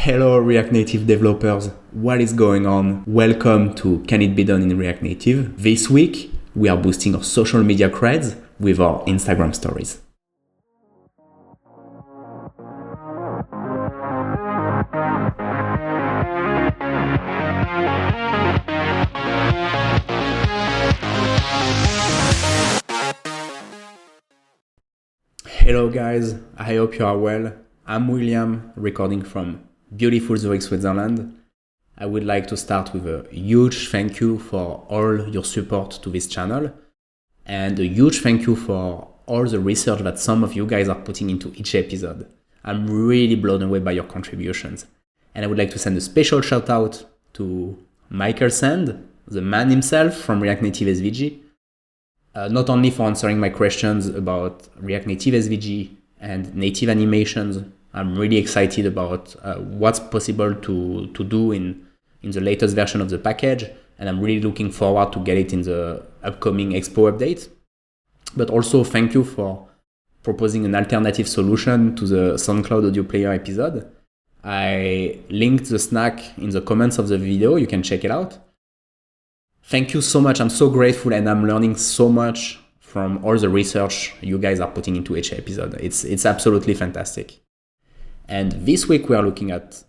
Hello React Native developers, what is going on? Welcome to Can It Be Done in React Native. This week, we are boosting our social media creds with our Instagram stories. Hello guys, I hope you are well. I'm William, recording from beautiful Zurich, Switzerland. I would like to start with a huge thank you for all your support to this channel and a huge thank you for all the research that some of you guys are putting into each episode. I'm really blown away by your contributions. And I would like to send a special shout out to Michael Sand, the man himself from React Native SVG, not only for answering my questions about React Native SVG and native animations. I'm really excited about what's possible to do in the latest version of the package, and I'm really looking forward to get it in the upcoming Expo update. But also thank you for proposing an alternative solution to the SoundCloud audio player episode. I linked the snack in the comments of the video, you can check it out. Thank you so much, I'm so grateful and I'm learning so much from all the research you guys are putting into each episode. It's absolutely fantastic. And this week we are looking at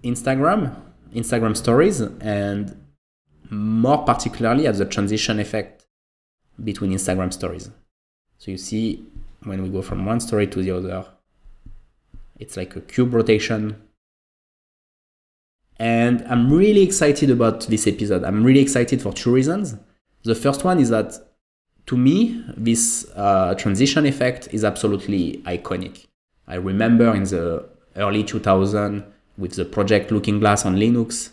Instagram stories, and more particularly at the transition effect between Instagram stories. So you see, when we go from one story to the other, it's like a cube rotation. And I'm really excited about this episode. I'm really excited for two reasons. The first one is that, to me, this transition effect is absolutely iconic. I remember in the early 2000s with the project Looking Glass on Linux,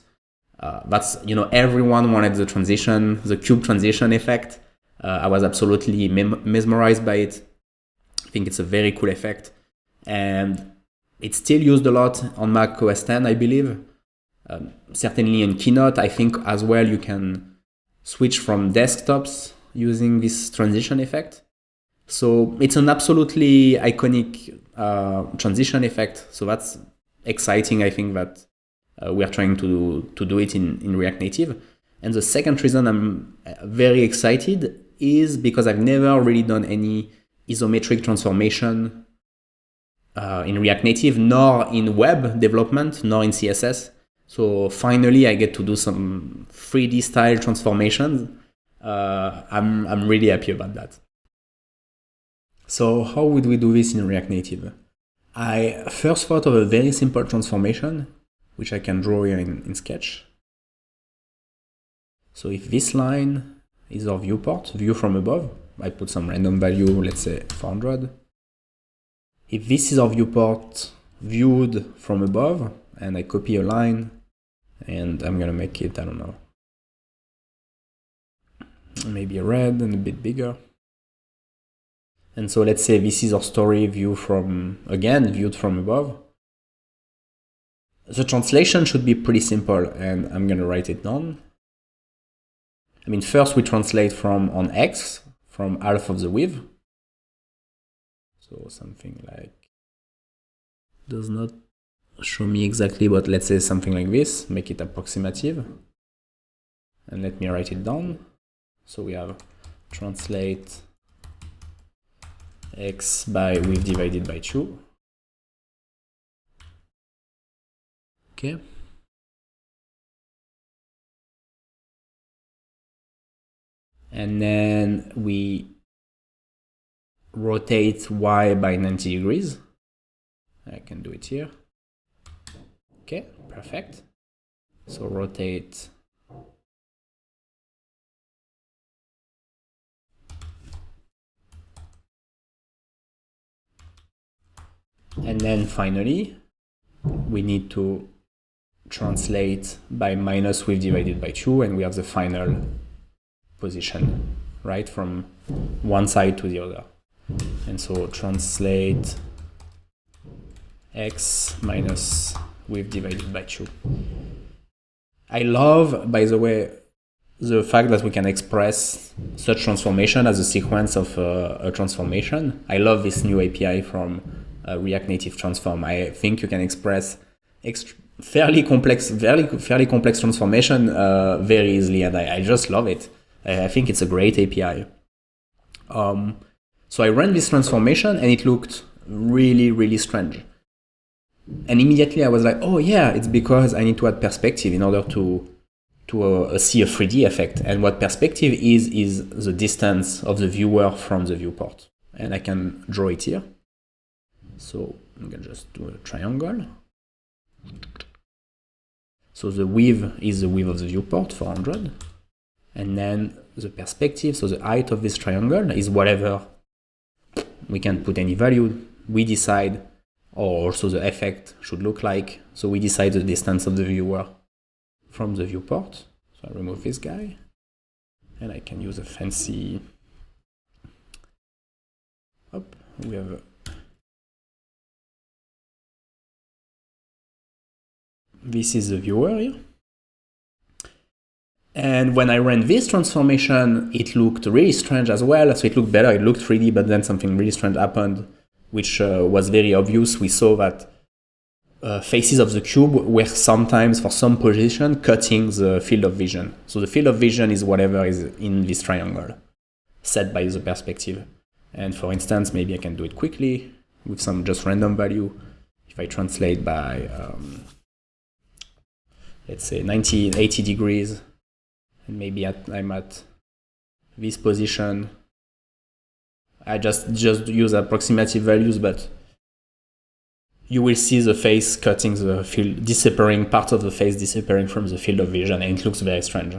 everyone wanted the cube transition effect. I was absolutely mesmerized by it. I think it's a very cool effect. And it's still used a lot on Mac OS X, I believe. Certainly in Keynote, I think as well you can switch from desktops using this transition effect. So it's an absolutely iconic transition effect. So that's exciting. I think that we are trying to do it in React Native. And the second reason I'm very excited is because I've never really done any isometric transformation in React Native, nor in web development, nor in CSS. So finally, I get to do some 3D style transformations. I'm really happy about that. So how would we do this in React Native? I first thought of a very simple transformation, which I can draw here in Sketch. So if this line is our viewport, view from above, I put some random value, let's say 400. If this is our viewport viewed from above, and I copy a line, and I'm gonna make it, I don't know, maybe red and a bit bigger. And so let's say this is our story viewed from above. The translation should be pretty simple, and I'm gonna write it down. I mean, first we translate from on X, from half of the width. So something like, does not show me exactly, but let's say something like this, make it approximative. And let me write it down. So we have translate X by width divided by 2. Okay. And then we rotate Y by 90 degrees. I can do it here. Okay, perfect. So rotate and then finally we need to translate by minus width divided by 2, and we have the final position, right, from one side to the other. And so translate X minus width divided by 2. I love, by the way, the fact that we can express such transformation as a sequence of a transformation. I love this new API from React Native Transform. I think you can express fairly complex transformation very easily, and I just love it. I think it's a great API. So I ran this transformation and it looked really, really strange. And immediately I was like, oh yeah, it's because I need to add perspective in order to see a 3D effect. And what perspective is the distance of the viewer from the viewport. And I can draw it here. So I'm going to just do a triangle. So the width is the width of the viewport, 400. And then the perspective, so the height of this triangle is whatever. We can put any value we decide, or also the effect should look like. So we decide the distance of the viewer from the viewport. So I remove this guy. And I can use a fancy... we have this is the viewer here. And when I ran this transformation, it looked really strange as well. So it looked better, it looked 3D, but then something really strange happened, which was very obvious. We saw that faces of the cube were sometimes, for some position, cutting the field of vision. So the field of vision is whatever is in this triangle, set by the perspective. And for instance, maybe I can do it quickly with some just random value. If I translate by, let's say 80 degrees, and maybe I'm at this position. I just use approximative values, but you will see the face cutting the field, disappearing, part of the face disappearing from the field of vision, and it looks very strange.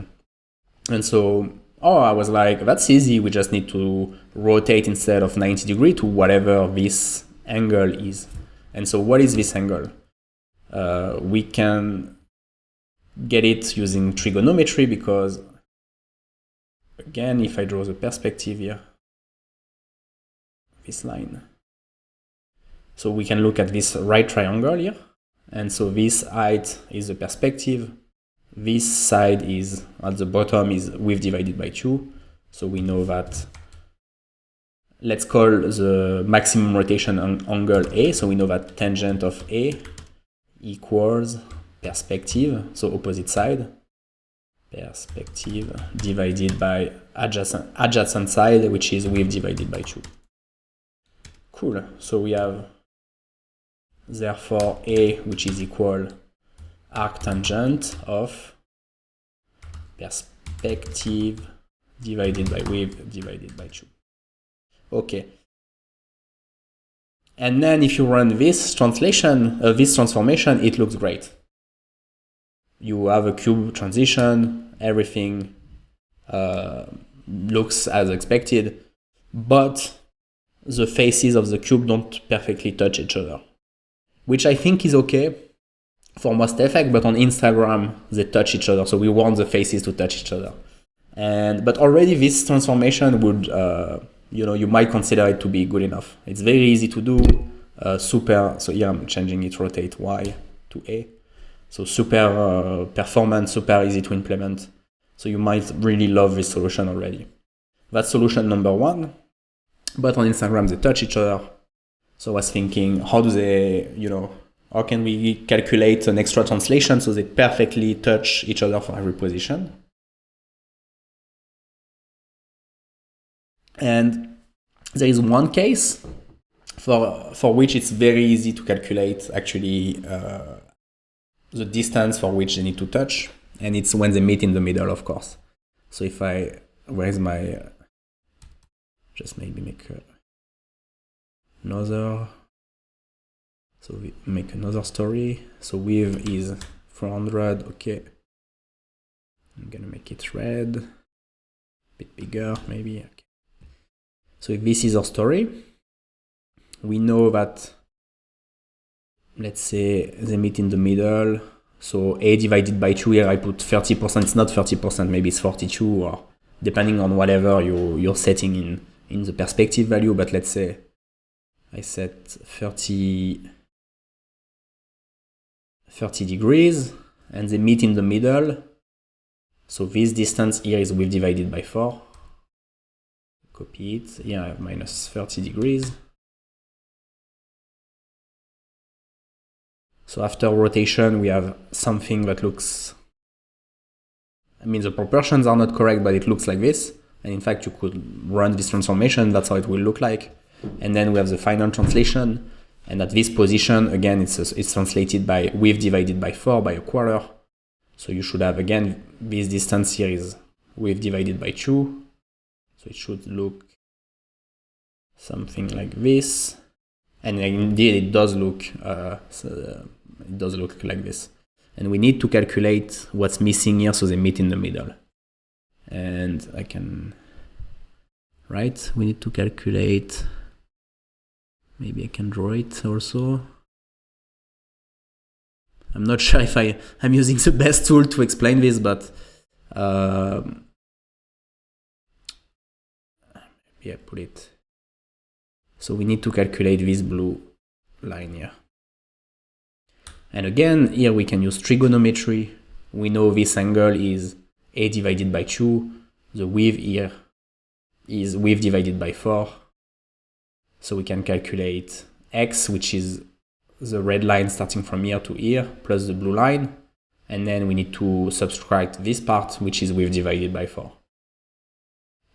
And so, I was like, that's easy. We just need to rotate instead of 90 degrees to whatever this angle is. And so what is this angle? We can get it using trigonometry because, again, if I draw the perspective here, this line. So we can look at this right triangle here. And so this height is the perspective. This side is, at the bottom, is width divided by 2. So we know that, let's call the maximum rotation angle A. So we know that tangent of A equals perspective, so opposite side, perspective divided by adjacent side, which is width divided by 2. Cool. So we have, therefore, A, which is equal arctangent of perspective divided by width divided by 2. Okay. And then if you run this transformation, it looks great. You have a cube transition, everything looks as expected, but the faces of the cube don't perfectly touch each other, which I think is okay for most effects, but on Instagram, they touch each other, so we want the faces to touch each other. But already this transformation would, you might consider it to be good enough. It's very easy to do, so here I'm changing it, rotate Y to A. So super performant, super easy to implement. So you might really love this solution already. That's solution number 1. But on Instagram, they touch each other. So I was thinking, how can we calculate an extra translation so they perfectly touch each other for every position? And there is one case for which it's very easy to calculate actually the distance for which they need to touch, and it's when they meet in the middle, of course. So if where's my, just maybe make another, so we make another story. So width is 400, okay. I'm gonna make it red, a bit bigger maybe, okay. So if this is our story, we know that, let's say they meet in the middle. So A divided by 2 here, I put 30%. It's not 30%, maybe it's 42, or depending on whatever you're setting in the perspective value. But let's say I set 30 degrees, and they meet in the middle. So this distance here is width divided by 4. Copy it. Here I have minus 30 degrees. So after rotation, we have something that looks, I mean, the proportions are not correct, but it looks like this. And in fact, you could run this transformation. That's how it will look like. And then we have the final translation. And at this position, again, it's translated by width divided by 4 by a quarter. So you should have, again, this distance here is width divided by 2. So it should look something like this. And indeed, it does look like this. And we need to calculate what's missing here so they meet in the middle. And I can, right? We need to calculate, maybe I can draw it also. I'm not sure if I'm using the best tool to explain this, but yeah, put it. So we need to calculate this blue line here. And again, here we can use trigonometry. We know this angle is a divided by 2. The width here is width divided by 4. So we can calculate x, which is the red line starting from here to here, plus the blue line. And then we need to subtract this part, which is width divided by 4.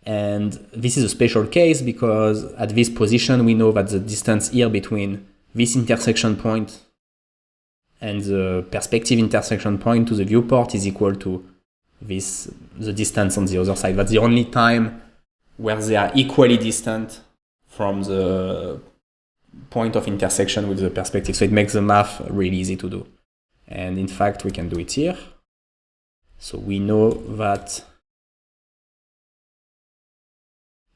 And this is a special case because at this position, we know that the distance here between this intersection point and the perspective intersection point to the viewport is equal to the distance on the other side. That's the only time where they are equally distant from the point of intersection with the perspective. So it makes the math really easy to do. And in fact, we can do it here. So we know that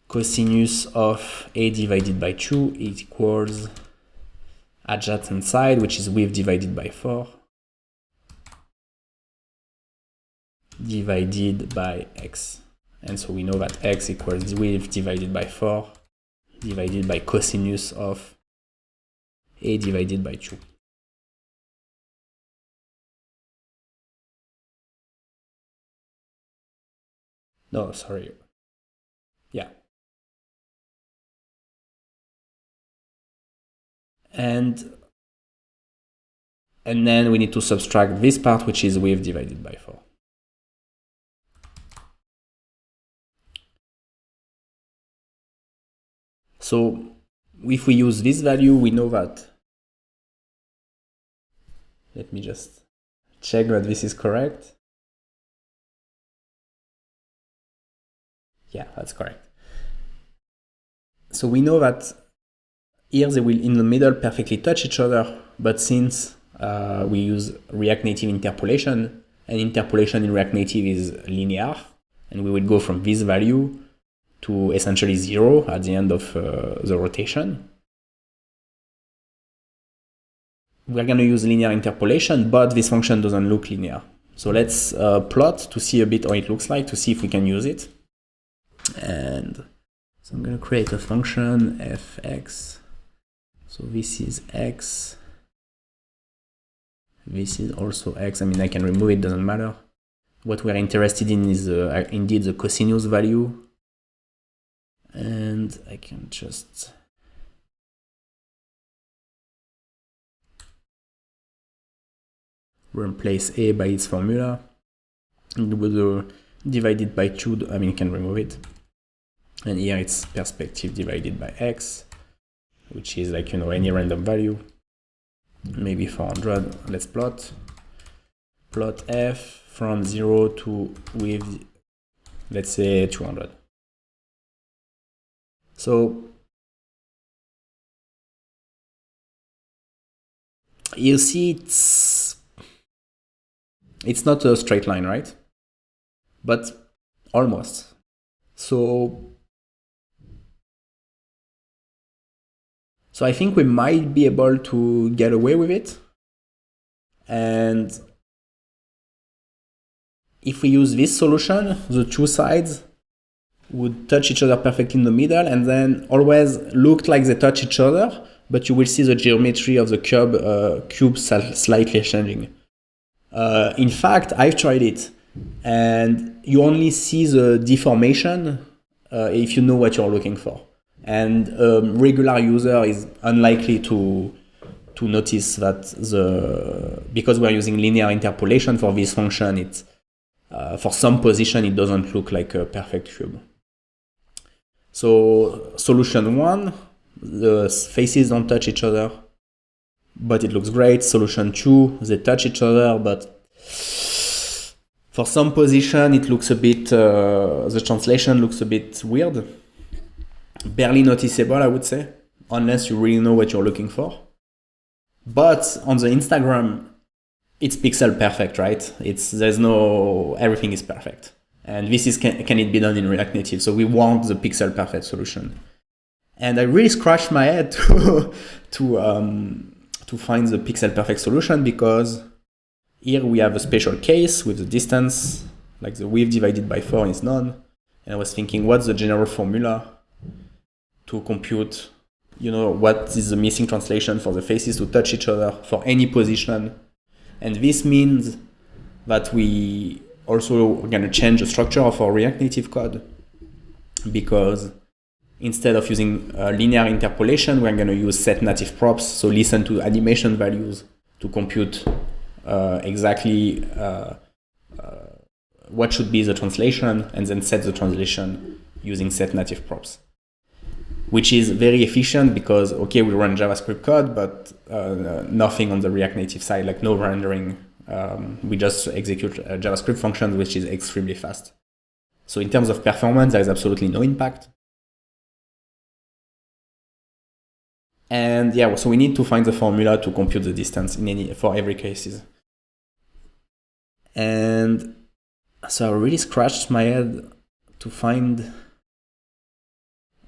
cosinus of a divided by 2 equals adjacent side, which is width divided by 4, divided by x. And so we know that x equals width divided by 4, divided by cosinus of a divided by 2. No, sorry. Yeah. And then we need to subtract this part, which is width divided by 4. So if we use this value, we know that, let me just check that this is correct. Yeah, that's correct. So we know that here they will in the middle perfectly touch each other, but since we use React Native interpolation, and interpolation in React Native is linear, and we will go from this value to essentially 0 at the end of the rotation. We're going to use linear interpolation, but this function doesn't look linear. So let's plot to see a bit how it looks like, to see if we can use it. And so I'm going to create a function fx. So this is x. This is also x. I mean, I can remove it, doesn't matter. What we're interested in is indeed the cosinus value. And I can just replace a by its formula. And with the divided by 2, I mean, you can remove it. And here it's perspective divided by x, which is like, any random value. Maybe 400. Let's plot f from 0 to with, let's say, 200. So you see it's not a straight line, right? But almost. So I think we might be able to get away with it. And if we use this solution, the two sides would touch each other perfectly in the middle and then always looked like they touch each other, but you will see the geometry of the cube slightly changing. In fact, I've tried it, and you only see the deformation if you know what you're looking for. And a regular user is unlikely to to notice that because we're using linear interpolation for this function, it's for some position it doesn't look like a perfect cube. So solution 1, the faces don't touch each other, but it looks great. Solution 2, they touch each other, but for some position it looks a bit, the translation looks a bit weird. Barely noticeable, I would say, unless you really know what you're looking for. But on the Instagram, it's pixel perfect, right? Everything is perfect. And this is, can it be done in React Native? So we want the pixel perfect solution. And I really scratched my head to find the pixel perfect solution, because here we have a special case with the distance, like the width divided by 4 is none. And I was thinking, what's the general formula to compute, what is the missing translation for the faces to touch each other for any position? And this means that we also are going to change the structure of our React Native code, because instead of using linear interpolation, we're going to use set native props. So listen to animation values to compute exactly what should be the translation, and then set the translation using set native props, which is very efficient because, okay, we run JavaScript code, but nothing on the React Native side, like no rendering. We just execute JavaScript functions, which is extremely fast. So in terms of performance, there is absolutely no impact. And yeah, so we need to find the formula to compute the distance for every cases. And so I really scratched my head to find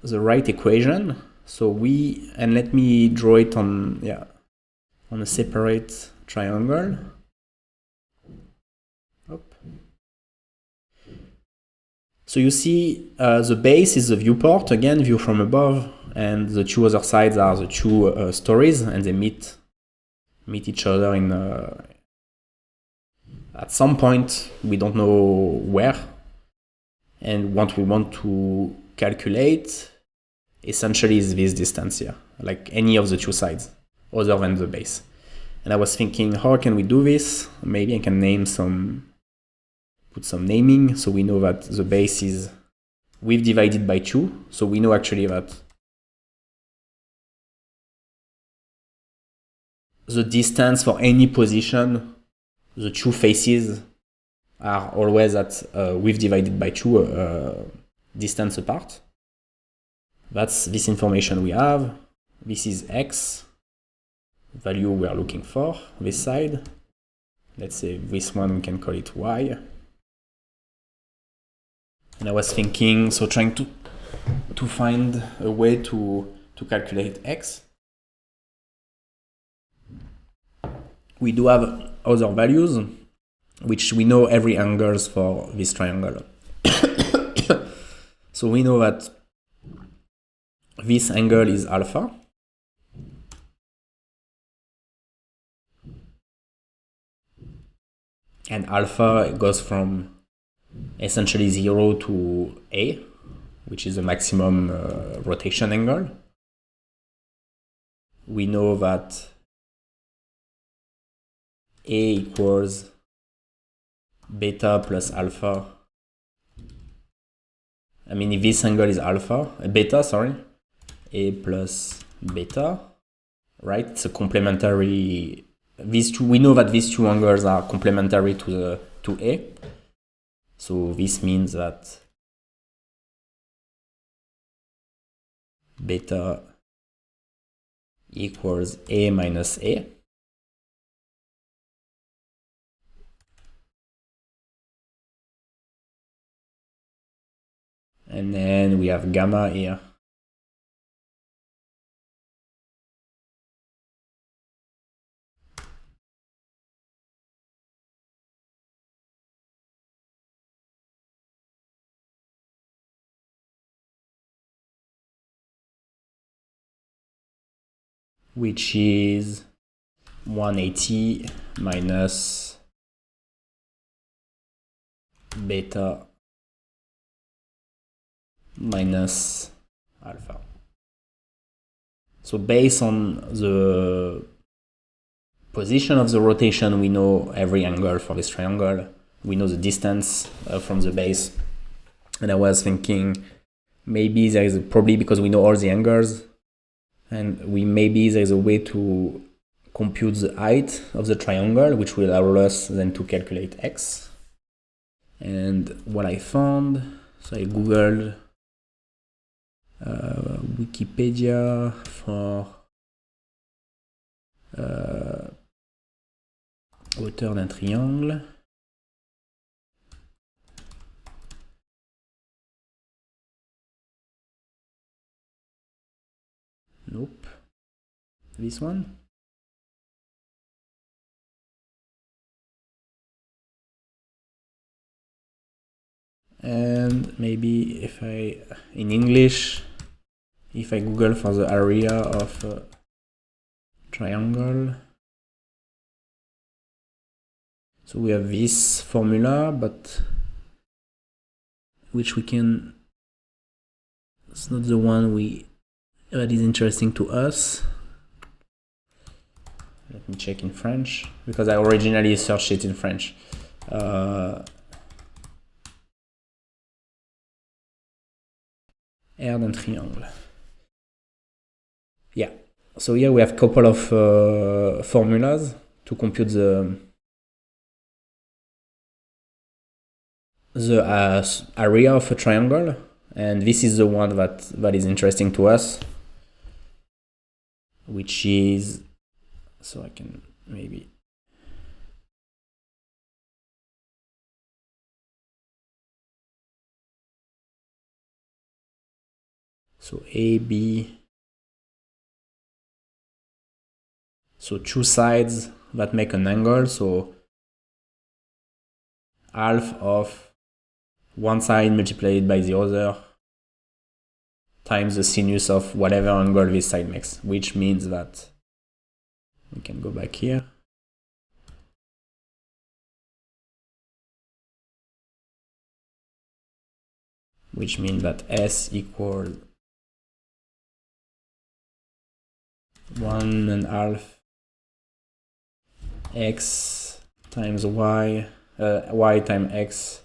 the right equation. So let me draw it on a separate triangle. So you see the base is the viewport, again, view from above, and the two other sides are the two stories, and they meet each other at some point, we don't know where. And what we want to calculate essentially is this distance here, like any of the two sides other than the base. And I was thinking, how can we do this? Maybe I can put some naming. So we know that the base is width divided by 2. So we know actually that the distance for any position, the two faces are always at width divided by 2 distance apart. That's this information we have. This is X, value we are looking for, this side. Let's say this one, we can call it Y. And I was thinking, so trying to find a way to calculate X. We do have other values, which we know every angles for this triangle. So we know that this angle is alpha. And alpha goes from essentially 0 to A, which is the maximum rotation angle. We know that A equals beta plus alpha. I mean, if this angle is beta, A plus beta, right? It's a complementary. We know that these two angles are complementary to A. So this means that beta equals A minus A. And then we have gamma here. Which is 180 minus beta minus alpha. So based on the position of the rotation, we know every angle for this triangle. We know the distance from the base. And I was thinking maybe there is probably because we know all the angles, and maybe there is a way to compute the height of the triangle, which will allow us then to calculate x. And what I found, so I googled Wikipedia for hauteur d'un triangle. Nope. This one? And maybe if in English, if I Google for the area of a triangle, so we have this formula, but which we can, it's not the one that is interesting to us. Let me check in French, because I originally searched it in French. Aire d'un triangle. Yeah, so here we have a couple of formulas to compute the area of a triangle, and this is the one that is interesting to us, which is, so I can maybe, so AB, so two sides that make an angle, so half of one side multiplied by the other times the sinus of whatever angle this side makes, which means that we can go back here. Which means that S equals 1.5 x times y, y times x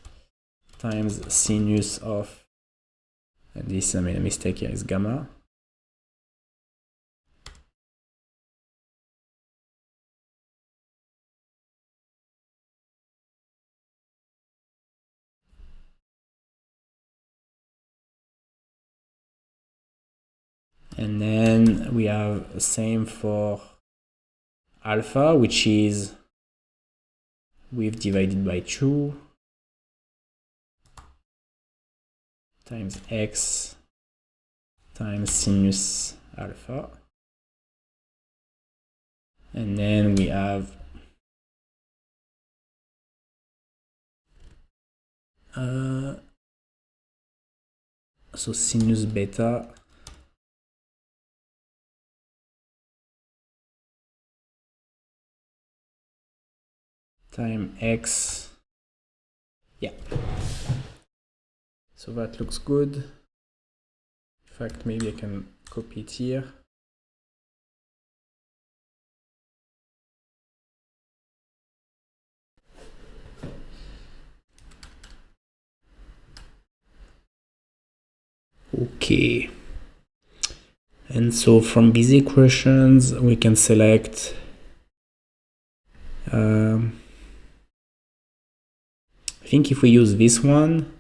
times sinus of, and this, I made a mistake here, is gamma. And then we have the same for alpha, which is we've divided by 2 times x times sinus alpha. And then we have so sinus beta times x. Yeah, so that looks good. In fact, maybe I can copy it here. Okay, and so from these equations we can select I think if we use this one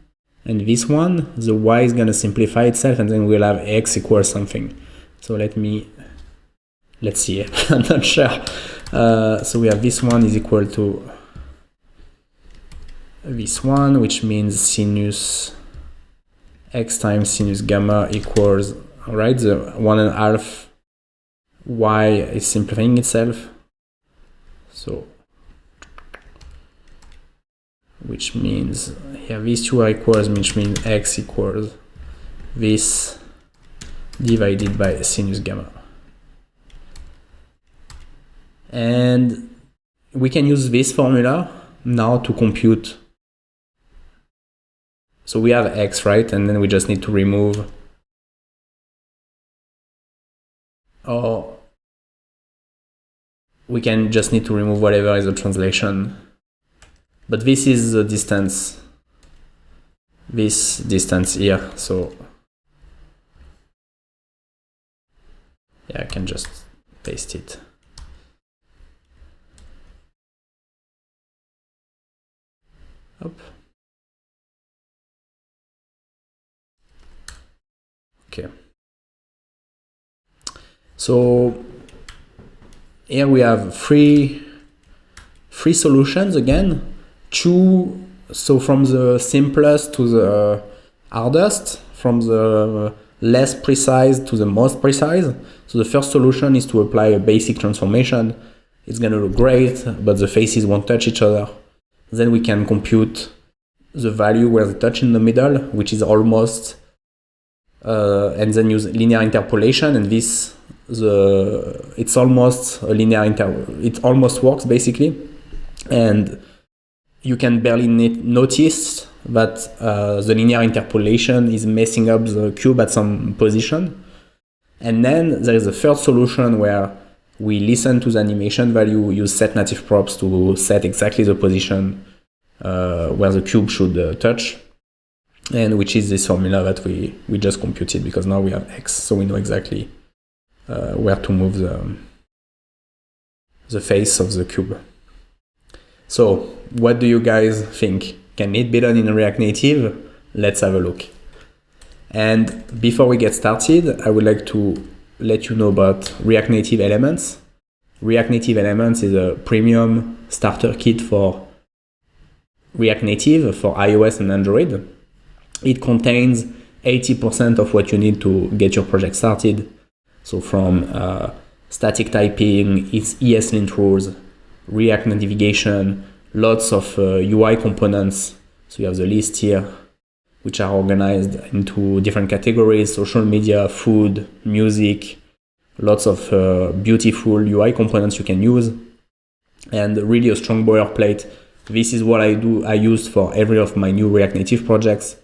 and this one, the y is going to simplify itself, and then we'll have x equals something. So let's see. I'm not sure. So we have this one is equal to this one, which means sinus x times sinus gamma equals, right, the 1.5 y is simplifying itself. So, which means here these two are equals, which means x equals this divided by sinus gamma. And we can use this formula now to compute. So we have x, right? And then we just need to remove we can just need to remove whatever is the translation. But this is the distance, this distance here. So yeah, I can just paste it. Up. Okay. So here we have three solutions again. Two, so from the simplest to the hardest, from the less precise to the most precise. So the first solution is to apply a basic transformation. It's gonna look great, but the faces won't touch each other. Then we can compute the value where they touch in the middle, which is almost, and then use linear interpolation, and this it's almost a linear it almost works basically, and you can barely notice that the linear interpolation is messing up the cube at some position. And then there is a third solution where we listen to the animation value, use set native props to set exactly the position where the cube should touch, and which is this formula that we just computed, because now we have x, so we know exactly where to move the face of the cube. So what do you guys think? Can it be done in React Native? Let's have a look. And before we get started, I would like to let you know about React Native Elements. React Native Elements is a premium starter kit for React Native for iOS and Android. It contains 80% of what you need to get your project started. So from static typing, it's ESLint rules, React navigation, lots of UI components. So you have the list here, which are organized into different categories: social media, food, music, lots of beautiful UI components you can use, and really a strong boilerplate. This is what I use for every of my new React Native projects.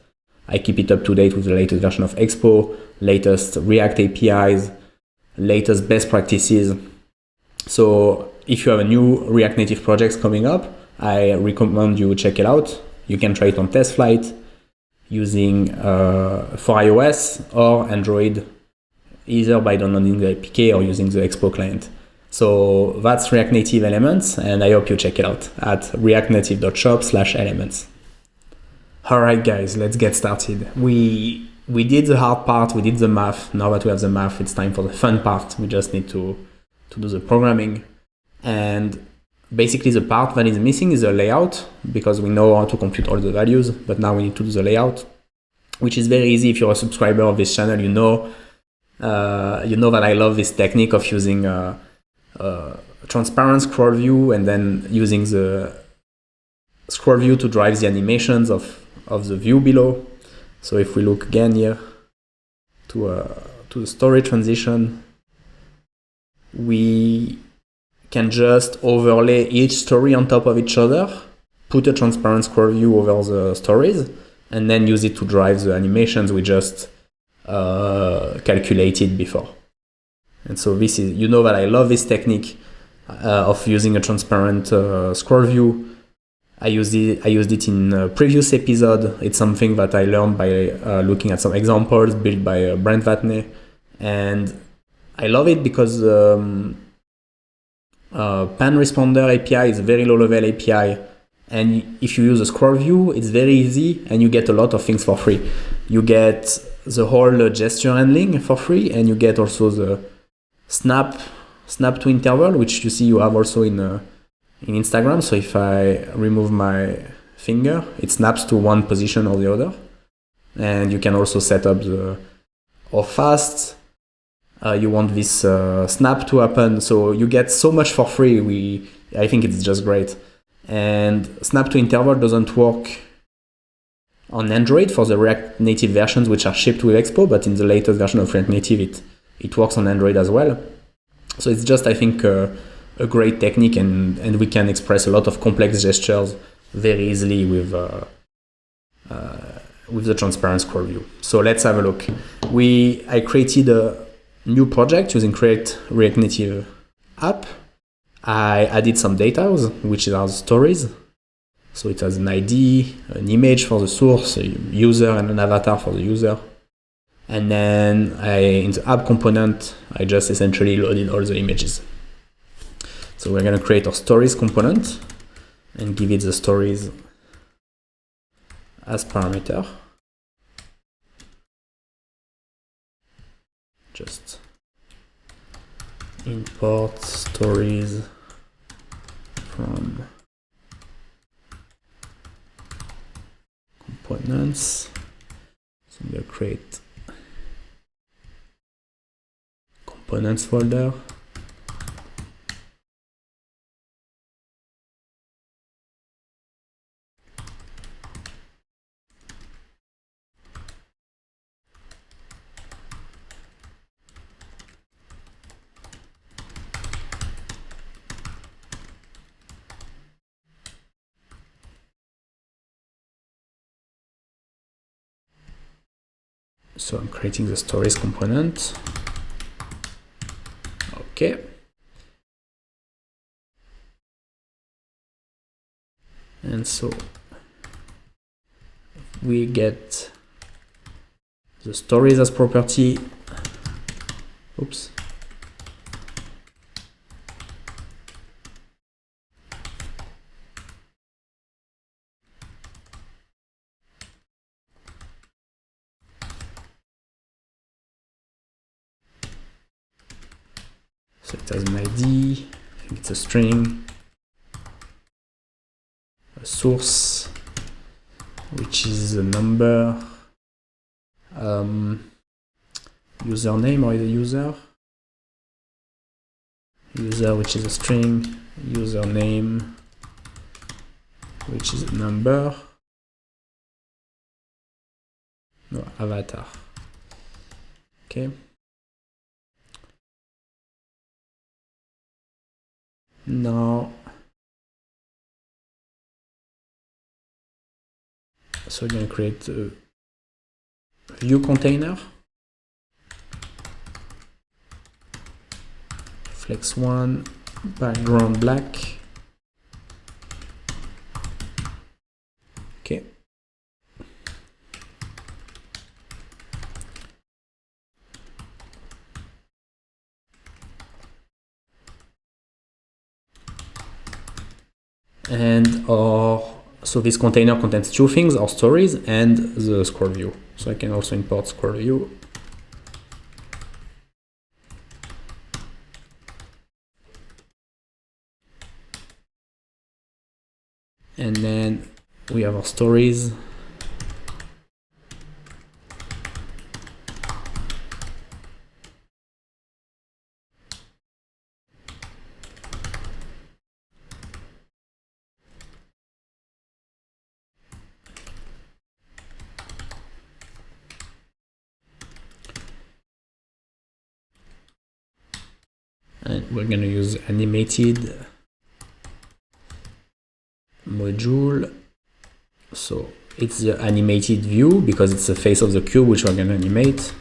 I keep it up to date with the latest version of Expo, latest React APIs, latest best practices. So if you have a new React Native projects coming up, I recommend you check it out. You can try it on test flight using for iOS or Android, either by downloading the APK or using the Expo client. So that's React Native Elements, and I hope you check it out at reactnative.shop/elements. All right, guys, let's get started. We did the hard part, we did the math. Now that we have the math, it's time for the fun part. We just need to do the programming. And basically the part that is missing is the layout, because we know how to compute all the values, but now we need to do the layout, which is very easy. If you're a subscriber of this channel, you know that I love this technique of using a transparent scroll view and then using the scroll view to drive the animations of the view below. So if we look again here to the story transition, we can just overlay each story on top of each other, put a transparent scroll view over the stories, and then use it to drive the animations we just calculated before. And so this is, you know that I love this technique of using a transparent scroll view. I used it in a previous episode. It's something that I learned by looking at some examples built by Brent Vatney, and I love it because Pan Responder API is a very low-level API, and if you use a scroll view, it's very easy, and you get a lot of things for free. You get the whole gesture handling for free, and you get also the snap to interval, which you see you have also in Instagram. So if I remove my finger, it snaps to one position or the other, and you can also set up how fast you want this snap to happen. So you get so much for free. I think it's just great. And snap to interval doesn't work on Android for the React Native versions which are shipped with Expo, but in the latest version of React Native it works on Android as well. So it's just, I think, a great technique, and we can express a lot of complex gestures very easily with the transparent scroll view. So let's have a look. I created a new project using create React Native app. I added some data, which are the stories. So it has an ID, an image for the source, a user, and an avatar for the user. And then in the app component, I just essentially loaded all the images. So we're going to create our stories component and give it the stories as parameter. Just import stories from components. So I'm going to create components folder. So I'm creating the stories component. Okay. And so we get the stories as property. Oops. So it has an ID, I think it's a string, a source, which is a number, username or the user, which is a string, username, which is a number, no, avatar. Okay. Now, so we're going to create a view container. Flex 1, background black. Okay. And so this container contains two things, our stories and the scroll view. So I can also import scroll view. And then we have our stories. And we're going to use animated module. So it's the animated view because it's the face of the cube which we're going to animate.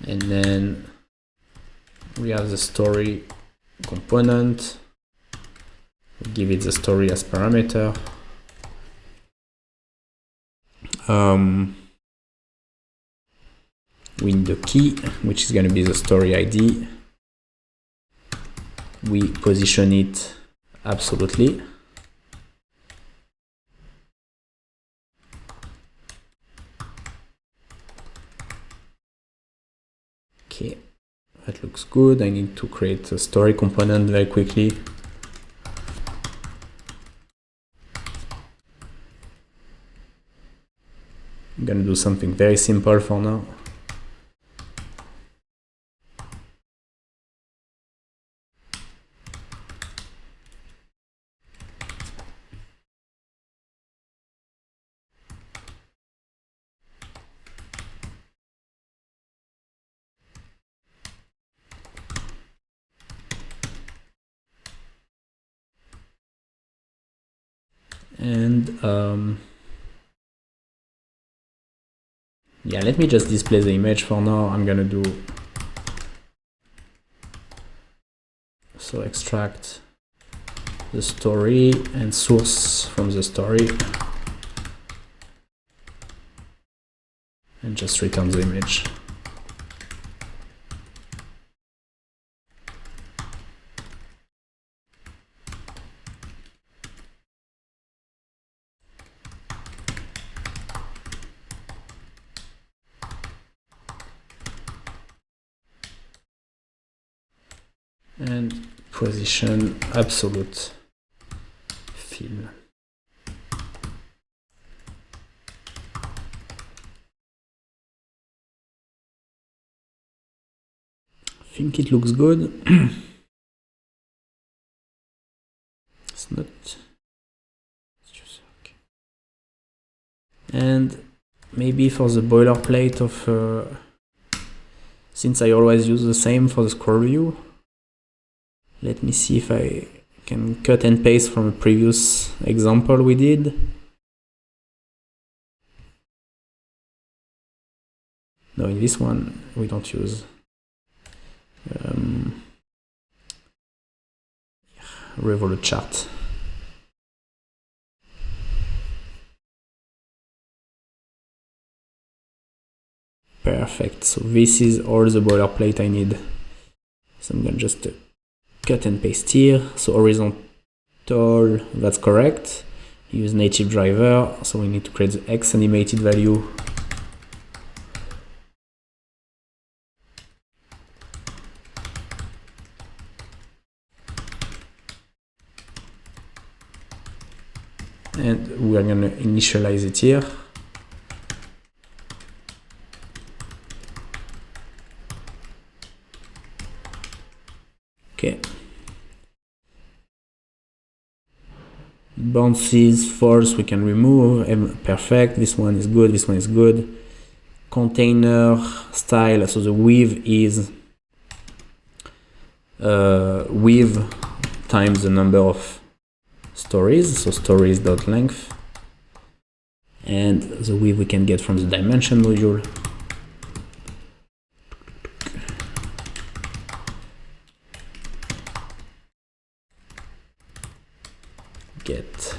And then we have the story component. We give it the story as parameter. We need the key, which is going to be the story ID. We position it absolutely. Okay, that looks good. I need to create a story component very quickly. I'm going to do something very simple for now. And Yeah, let me just display the image for now. I'm gonna do so extract the story and source from the story and just return the image. And position absolute fill. I think it looks good. It's not. Okay. And maybe for the boilerplate of, since I always use the same for the scroll view, let me see if I can cut and paste from a previous example we did. No, in this one we don't use Revolute chart. Perfect. So this is all the boilerplate I need. So I'm gonna just cut and paste here. So horizontal, that's correct. Use native driver. So we need to create the X animated value. And we are gonna initialize it here. Okay. Bounces, false, we can remove. Perfect. This one is good. This one is good. Container style. So the width is width times the number of stories. So stories.length. And the width we can get from the dimension module. Get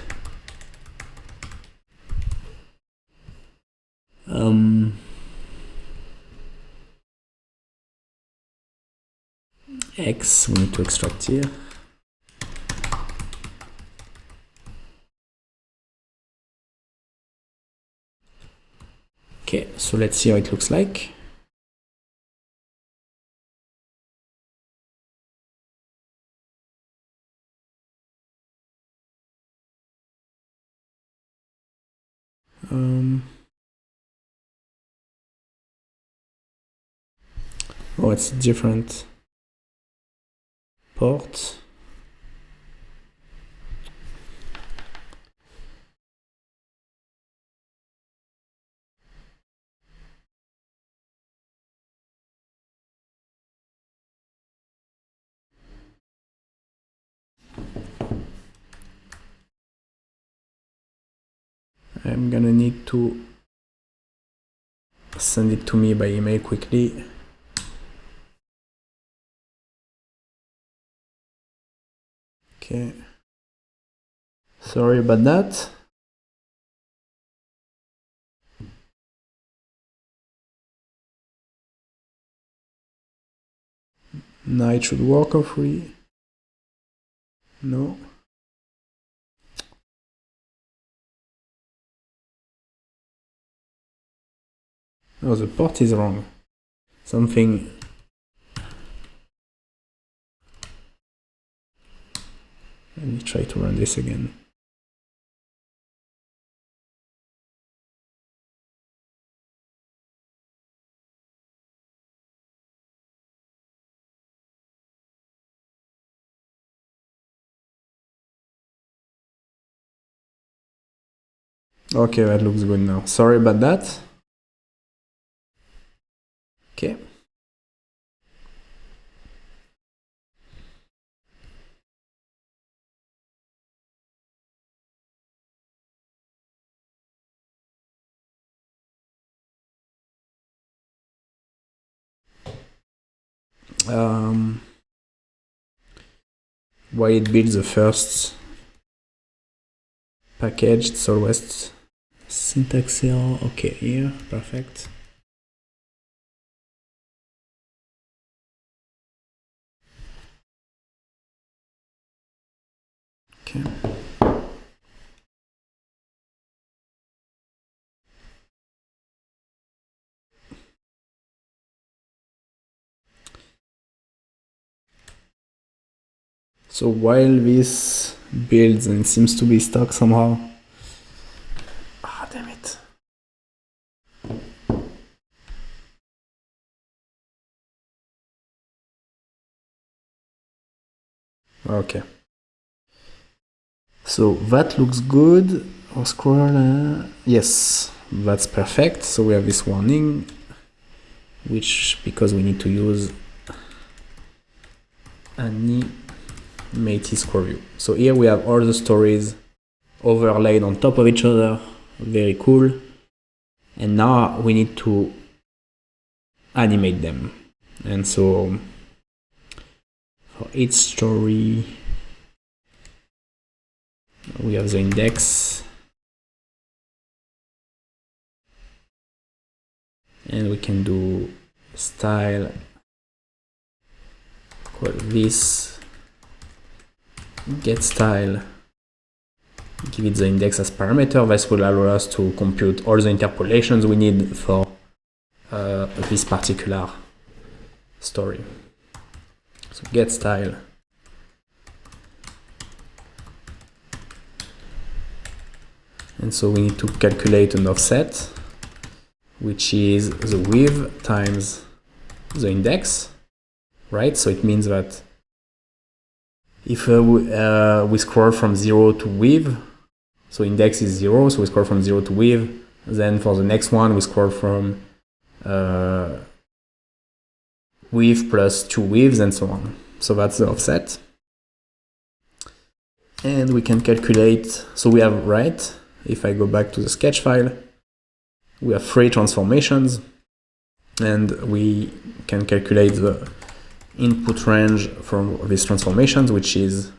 X, we need to extract here. Okay, so let's see how it looks like. Oh, it's different port. I'm gonna need to send it to me by email quickly. Okay. Sorry about that. Now it should work, hopefully. No. Oh, the port is wrong. Something. Let me try to run this again. Okay, that looks good now. Sorry about that. Okay. while it builds the first package, it's always syntax error. Okay, here, perfect. Okay. So while this builds and seems to be stuck somehow, ah, damn it. Okay. So that looks good. I'll scroll. Yes, that's perfect. So we have this warning, which because we need to use animated scroll view. So here we have all the stories overlaid on top of each other. Very cool. And now we need to animate them. And so for each story, we have the index, and we can do style, call this get style, give it the index as parameter. This will allow us to compute all the interpolations we need for this particular story. So get style. And so we need to calculate an offset, which is the width times the index, right? So it means that if we scroll from 0 to width, so index is 0, so we scroll from 0 to width, then for the next one we scroll from width plus 2 widths and so on. So that's the offset. And we can calculate, so we have, right, if I go back to the sketch file, we have 3 transformations, and we can calculate the input range from these transformations, which is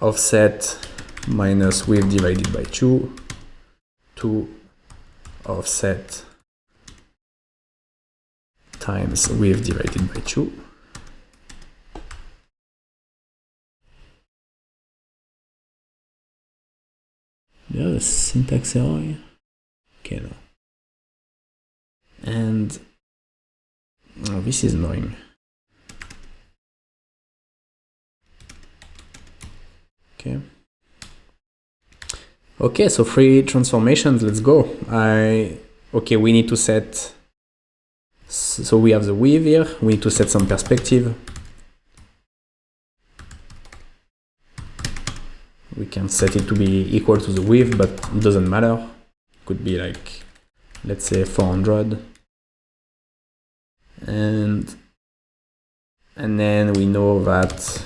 offset minus width divided by 2 to offset times width divided by 2. Yeah, the syntax error here. Okay, no. And oh, this is annoying. Okay. Okay, so 3 transformations, let's go. Okay, we need to set, so we have the width here, we need to set some perspective. We can set it to be equal to the width, but it doesn't matter. It could be like, let's say 400. And then we know that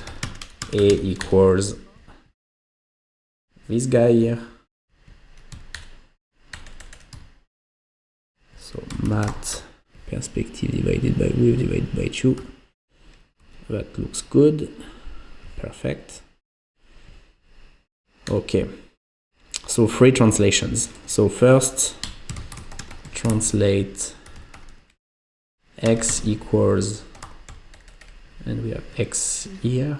A equals this guy here. So mat perspective divided by width divided by 2. That looks good. Perfect. Okay. So 3 translations. So first, translate x equals, and we have x here,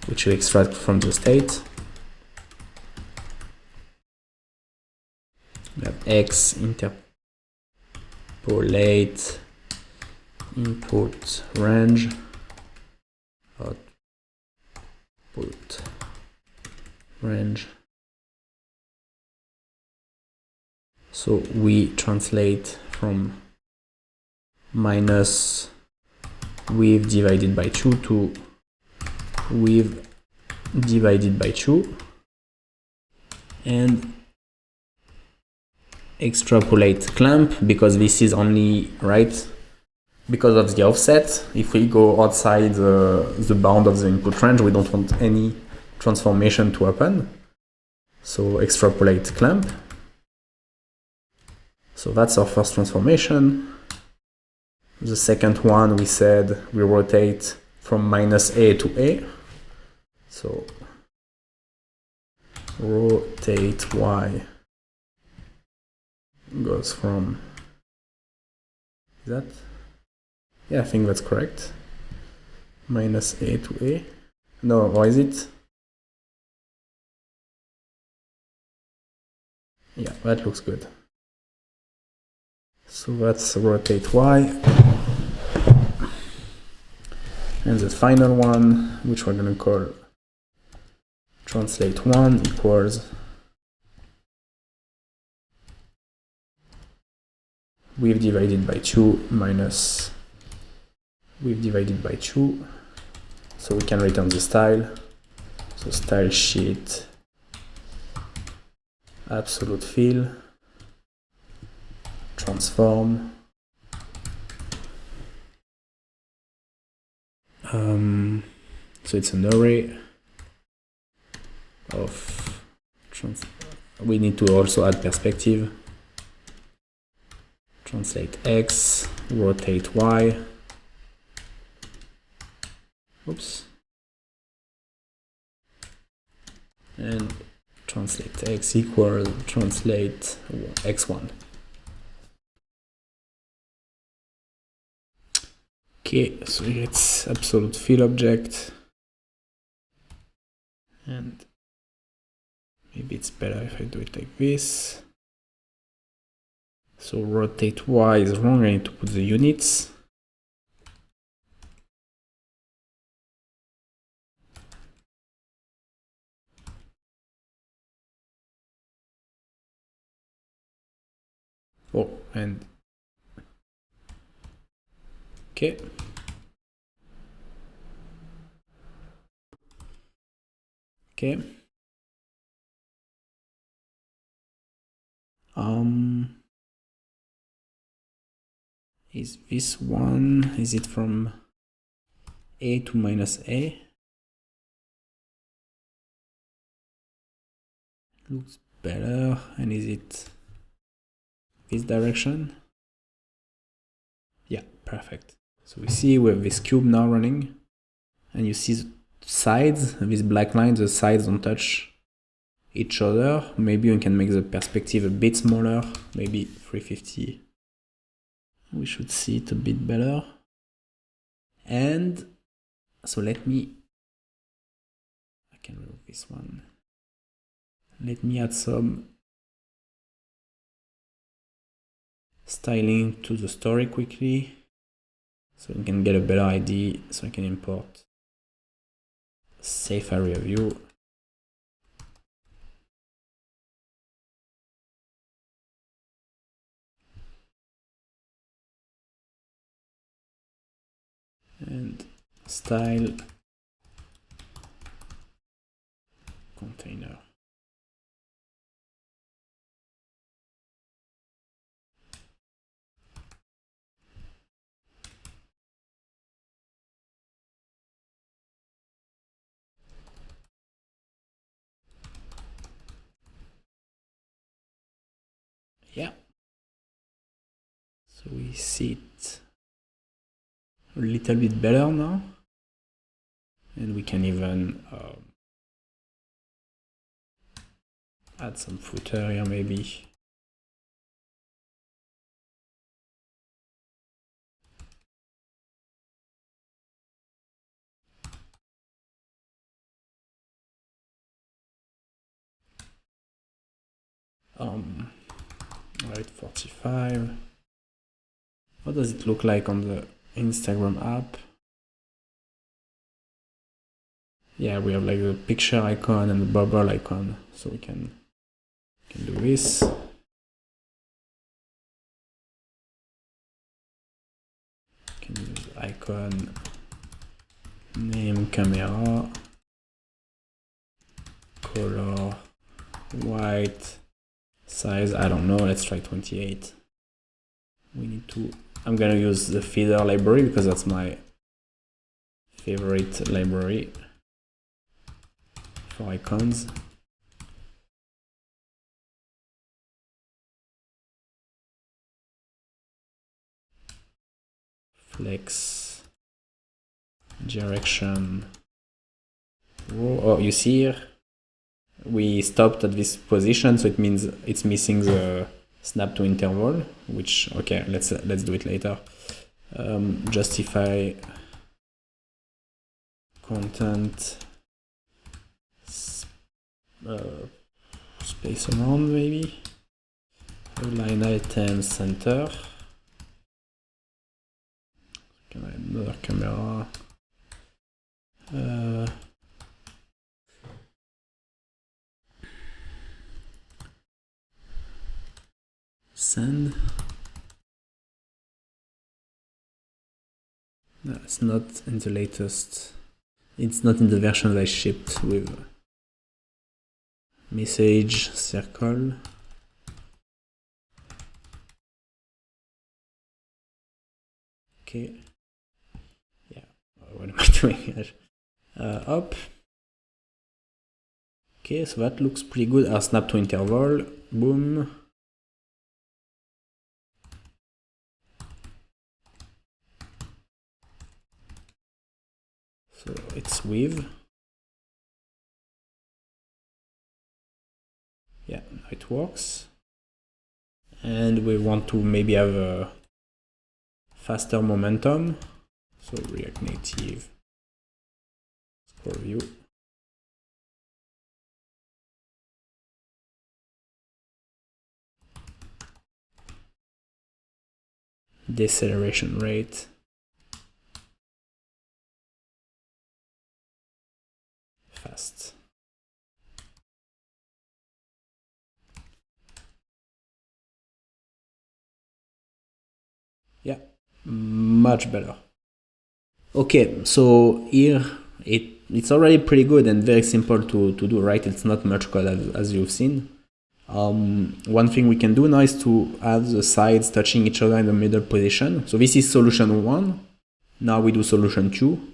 which we extract from the state. We have x interpolate input range output range. So we translate from minus width divided by 2 to width divided by 2, and extrapolate clamp, because this is only right because of the offset. If we go outside the bound of the input range, we don't want any transformation to happen. So extrapolate clamp. So that's our first transformation. The second one, we said we rotate from -A to A. So rotate Y goes from, is that? Yeah, I think that's correct. -A to A. No, or is it? Yeah, that looks good. So let's rotate Y. And the final one, which we're going to call translate 1, equals we've divided by 2 minus we've divided by 2. So we can return the style. So style sheet absolute fill transform so it's an array of we need to also add perspective. Translate X, rotate Y. Oops. And translate X equals translate X1. Okay, so it's absolute fill object. And maybe it's better if I do it like this. So rotate Y is wrong, I need to put the units. Oh, and okay. Okay. Is this one, is it from A to -A? Looks better. And is it this direction? Yeah, perfect. So we see we have this cube now running, and you see the sides, these black lines, the sides don't touch each other. Maybe we can make the perspective a bit smaller, maybe 350. We should see it a bit better. And so I can remove this one. Let me add some styling to the story quickly so we can get a better idea. So I can import safe area view. And style container. Yeah. So we see it a little bit better now. And we can even add some footer here maybe. Right, 45. What does it look like on the Instagram app? Yeah, we have like the picture icon and the bubble icon, so we can do this. Can use icon, name, camera, color, white, size, I don't know, let's try 28. We need to, I'm gonna use the feeder library because that's my favorite library for icons. flex direction row. Oh, you see here we stopped at this position, so it means it's missing the snap to interval, which, okay, let's do it later. Justify content space around, maybe line item center. Can I have another camera? Send. No, it's not in the latest. It's not in the version that I shipped with message circle. Okay. Yeah. What am I doing? Up. Okay, so that looks pretty good. Our snap to interval. Boom. So it's with. Yeah, it works. And we want to maybe have a faster momentum. So React Native scroll view. Deceleration rate. Fast. Yeah, much better. Okay, so here it's already pretty good and very simple to do, right? It's not much code as you've seen. One thing we can do now is to have the sides touching each other in the middle position. So this is solution 1. Now we do solution 2.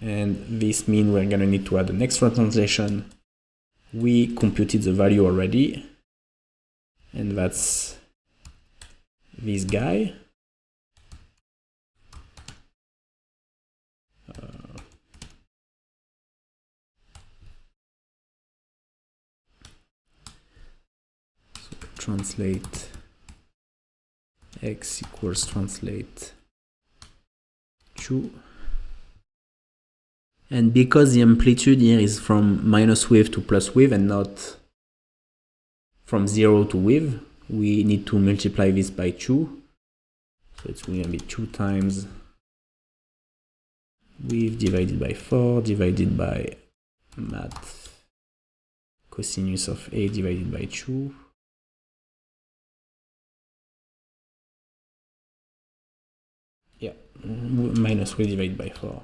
And this means we're going to need to add an extra translation. We computed the value already. And that's this guy. Translate x equals translate 2. And because the amplitude here is from minus width to plus width and not from 0 to width, we need to multiply this by 2. So it's going to be 2 times width divided by 4 divided by math cosinus of a divided by 2. Yeah, minus width divided by 4.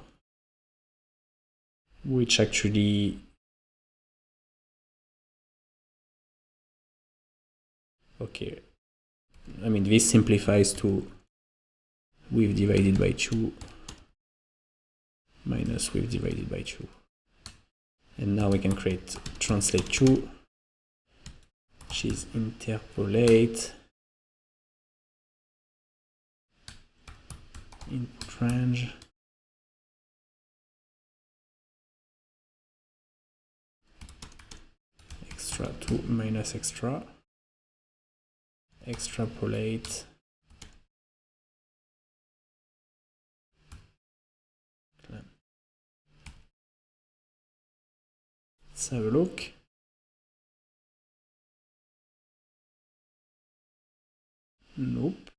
Which actually okay, I mean this simplifies to width divided by 2 minus width divided by 2. And now we can create translate 2, which is interpolate input range extra 2 minus extra, extrapolate let's have a look. Nope.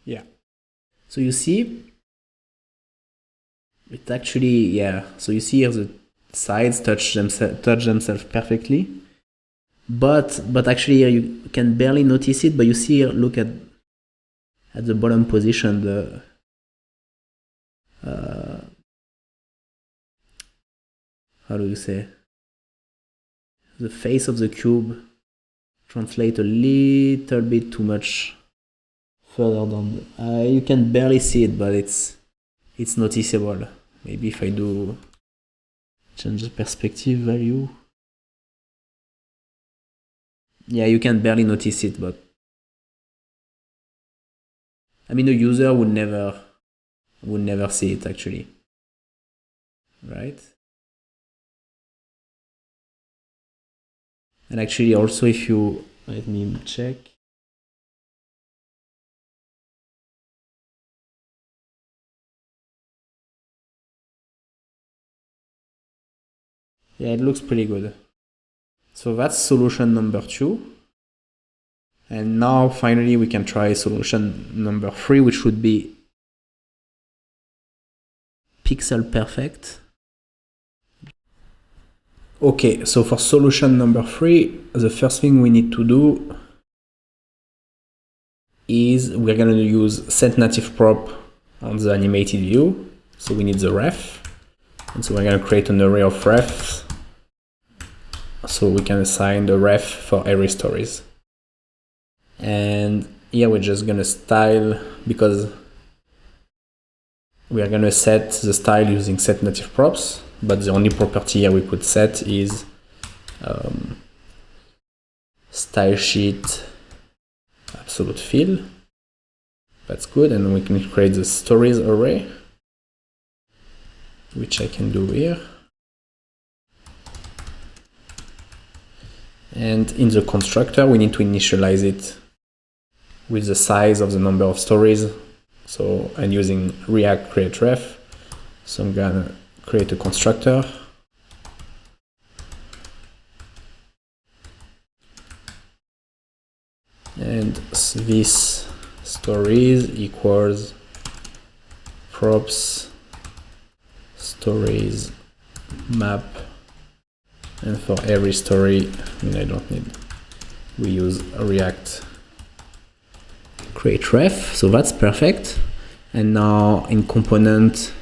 Yeah. So you see, it actually, yeah. So you see here the sides touch themselves perfectly. But actually here you can barely notice it, but you see here, look at the bottom position, the how do you say, the face of the cube translate a little bit too much further down. You can barely see it, but it's noticeable. Maybe if I do change the perspective value. Yeah, you can barely notice it, but I mean, the user would never see it actually, right? And actually, also, if you let me check. Yeah, it looks pretty good. So that's solution number 2. And now finally we can try solution number 3, which would be pixel perfect. Okay, so for solution number 3, the first thing we need to do is we're going to use set native prop on the animated view. So we need the ref. And so we're going to create an array of refs. So we can assign the ref for every stories. And here we're just going to style, because we are going to set the style using set native props, but the only property here we could set is style sheet absolute fill. That's good, and we can create the stories array, which I can do here. And in the constructor, we need to initialize it with the size of the number of stories. So I'm using React create ref. So I'm gonna create a constructor. And this stories equals props stories map. And for every story, I mean, I don't need, we use React create ref, so that's perfect. And now in component,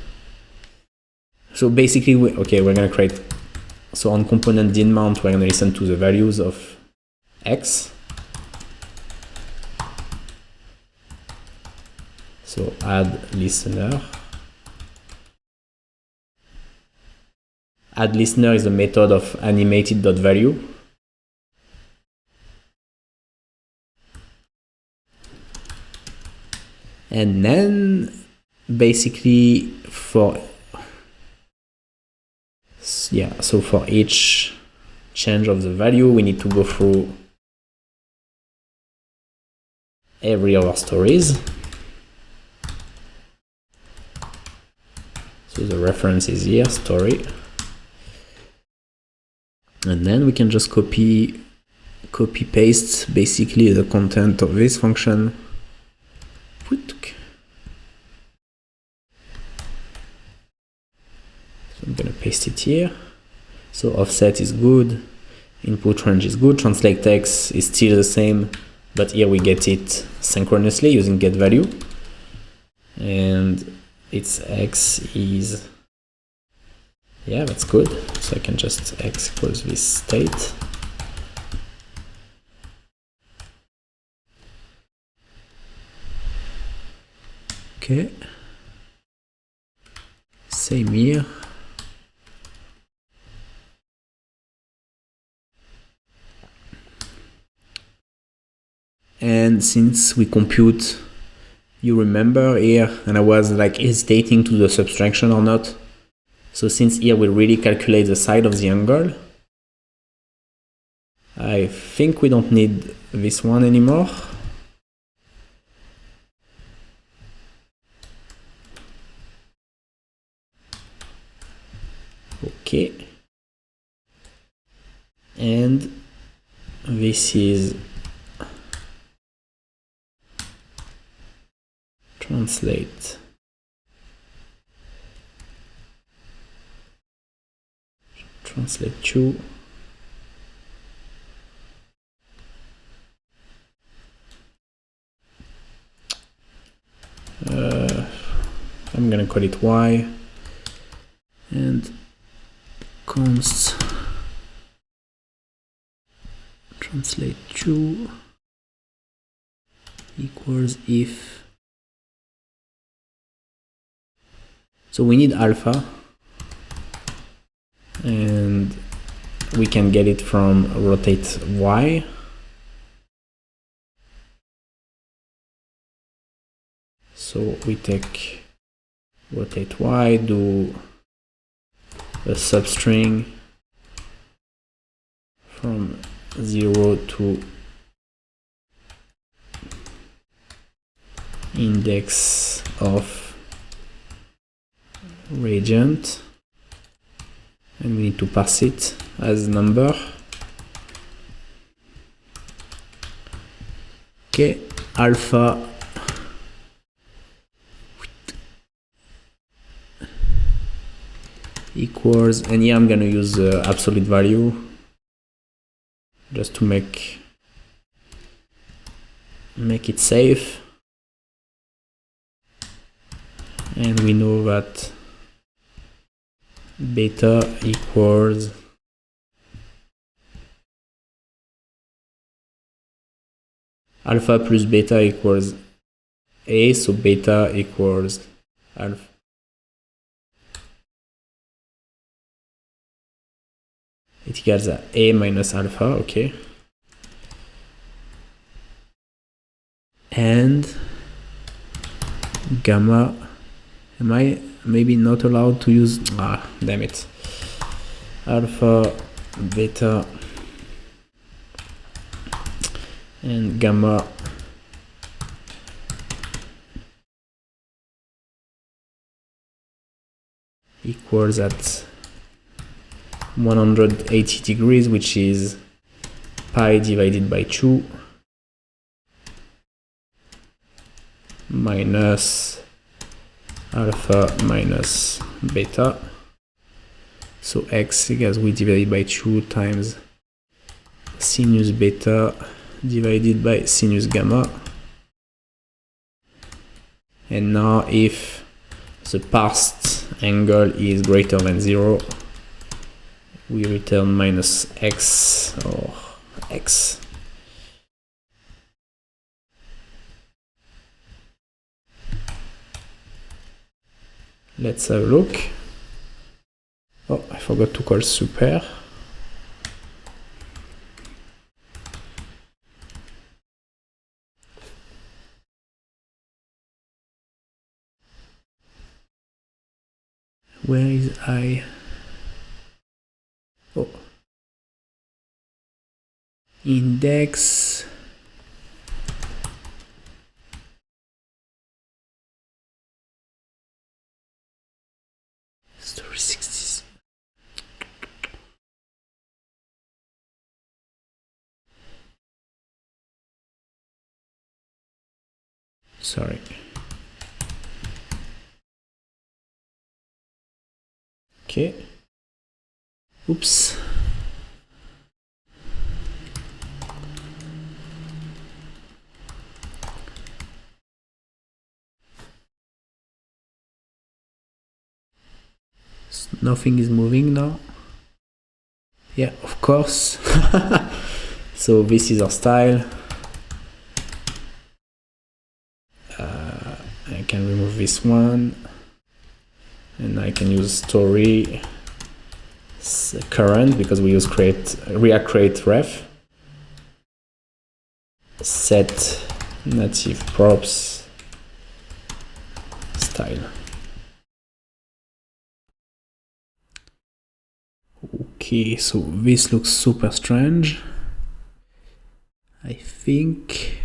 so basically, we're gonna create, so on component din mount, we're gonna listen to the values of X. So add listener. Add listener is a method of animated.value. And then basically for each change of the value, we need to go through every of our stories. So the reference is here, story. And then we can just copy paste basically the content of this function. So I'm gonna paste it here. So offset is good, input range is good, translate text is still the same, but here we get it synchronously using get value. And its X is, yeah, that's good. So I can just X equals this state. Okay. Same here. And since we compute, you remember here, and I was like hesitating to the subtraction or not. So since here we really calculate the side of the angle, I think we don't need this one anymore. Okay. And this is translate. Translate to. I'm gonna call it Y, and const translate to equals if. So we need alpha. and we can get it from rotate Y. So we take rotate Y, do a substring from 0 to index of radiant, and we need to pass it as number. Okay, alpha equals, and here I'm going to use the absolute value just to make it safe. And we know that beta equals alpha plus beta equals A, so beta equals alpha. It equals A minus alpha, okay. And gamma, am I maybe not allowed to use, damn it. Alpha, beta, and gamma equals at 180 degrees, which is pi divided by 2 minus alpha minus beta. So x equals, we divide by 2 times sinus beta divided by sinus gamma. And now if the parsed angle is greater than 0, we return minus x or x. Let's have a look. Oh, I forgot to call super. Where is I? Oh. Index. Story 60. Sorry. Okay. Oops. Nothing is moving now. Yeah, of course. So this is our style. I can remove this one, and I can use story current because we use React create ref. Set native props style. Okay, so this looks super strange. I think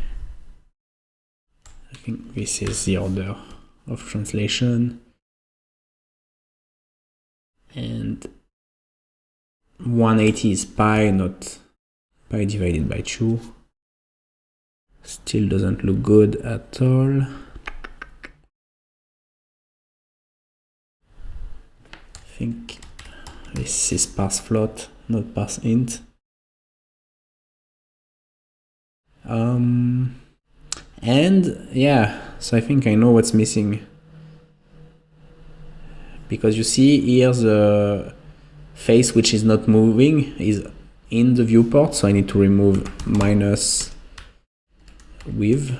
this is the order of translation, and 180 is pi, not pi divided by 2. Still doesn't look good at all. I think this is parse float, not parse int. And yeah, so I think I know what's missing, because you see here the face which is not moving is in the viewport, so I need to remove minus with.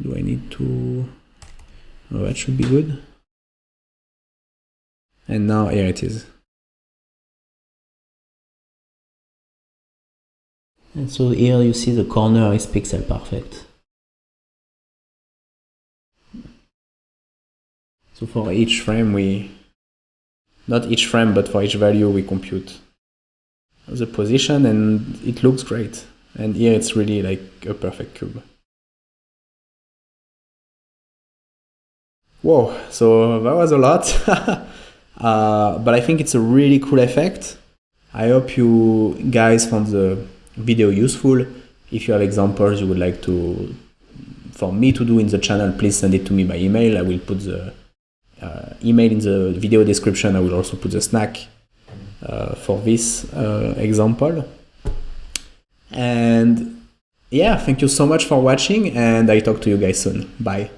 Do I need to? Oh, that should be good. And now here it is. And so here you see the corner is pixel perfect. So for each frame not each frame, but for each value we compute the position and it looks great. And here it's really like a perfect cube. Whoa, so that was a lot. But I think it's a really cool effect. I hope you guys found the video useful. If you have examples you would like for me to do in the channel, please send it to me by email. I will put the email in the video description. I will also put the snack for this example. And yeah, thank you so much for watching, and I talk to you guys soon. Bye.